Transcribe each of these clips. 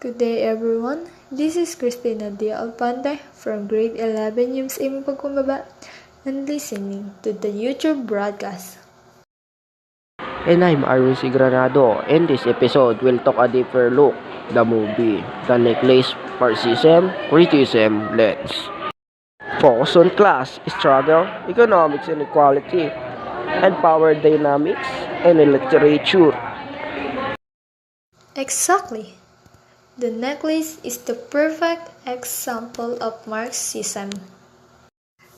Good day everyone. This is Christina D. Alpande from grade 11 yung sa imong pagkumbaba and listening to the YouTube broadcast. And I'm Arun C. Granado. In this episode, we'll talk a deeper look the movie, The Necklace, Marxism, Criticism, Lens. Focus on class, struggle, economics inequality, and power dynamics, and literature. Exactly. The Necklace is the perfect example of Marxism.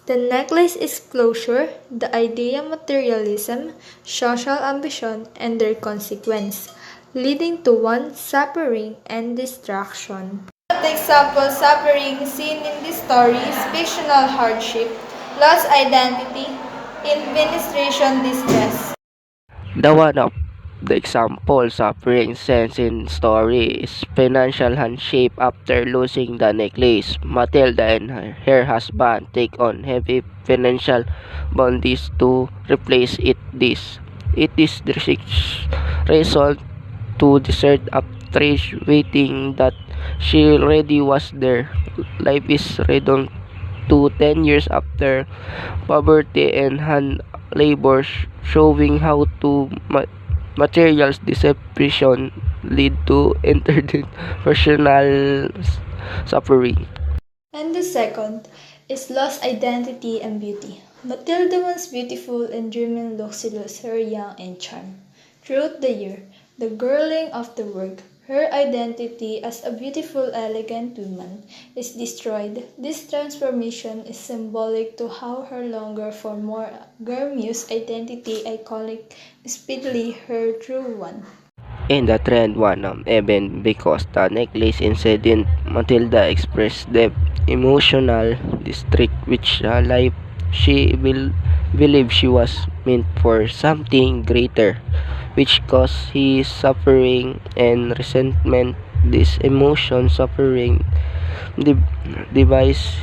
The necklace is closure, the idea materialism, social ambition, and their consequence, leading to one suffering and destruction. The example suffering seen in this story is fictional hardship, lost identity, administration distress. The one of the example suffering sense in story is financial handshake after losing the necklace. Matilda and her husband take on heavy financial bondage to replace it. It is the reason to desert after waiting that she already was there. Life is redone to 10 years after poverty and hand labor showing how to materials deception lead to interpersonal suffering. And the second is lost identity and beauty. Matilda once beautiful and dreaming luxurious, her young and charm. Throughout the year, the girling of the work, her identity as a beautiful, elegant woman is destroyed. This transformation is symbolic to how her longer for more glamorous identity iconic speedily her true one. In the trend one, even because the necklace incident, Matilda expressed the emotional distress which life she will believe she was meant for something greater, which caused his suffering and resentment. This emotion suffering device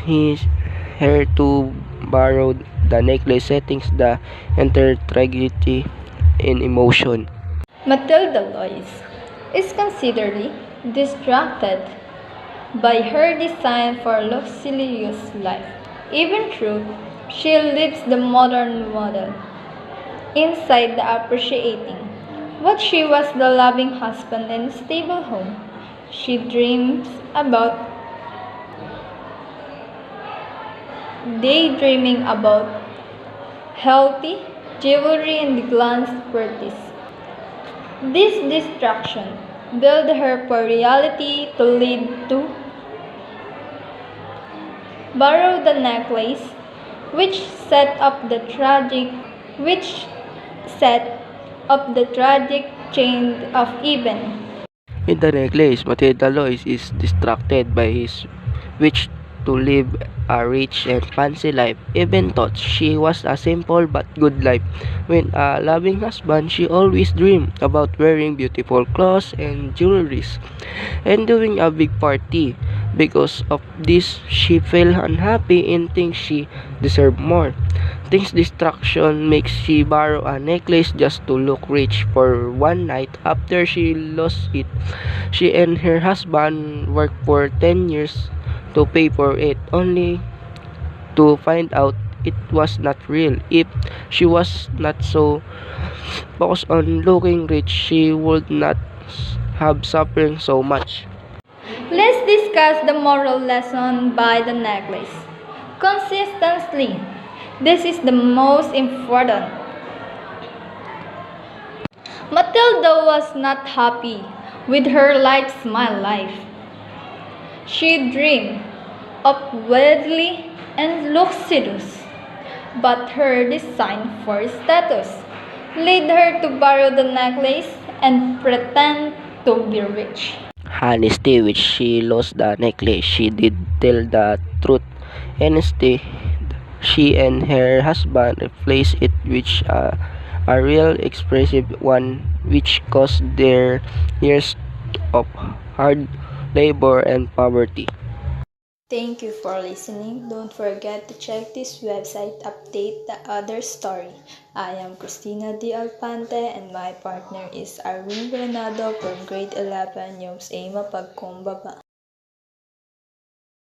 her to borrow the necklace settings the entire tragedy in emotion. Matilda Lois is considerably distracted by her design for luxurious life. Even though she lives the modern model, inside the appreciating what she was the loving husband and stable home, she dreams about daydreaming about healthy jewelry and glanced parties. This distraction built her for reality to lead to borrow the necklace, which set up the tragic chain of events. In the necklace, Matilda Lois is distracted by his wish to live a rich and fancy life, even thought she was a simple but good life. When a loving husband, she always dreamed about wearing beautiful clothes and jewelries and doing a big party. Because of this, she felt unhappy and thinks she deserved more. This distraction makes she borrow a necklace just to look rich for one night. After she lost it, she and her husband worked for 10 years to pay for it, only to find out it was not real. If she was not so focused on looking rich, she would not have suffering so much. Let's discuss the moral lesson by the necklace. Consistency. This is the most important. Matilda was not happy with her lifestyle life. She dreamed of wealthy and luxurious, but her design for status led her to borrow the necklace and pretend to be rich. Honesty, which she lost the necklace, she did tell the truth. Honesty, she and her husband replaced it with a real expressive one, which caused their years of hard labor and poverty. Thank you for listening. Don't forget to check this website update the other story. I am Christina D. Alpante and my partner is Arwin Granado from grade 11 yung sa Ima Pagkumbaba.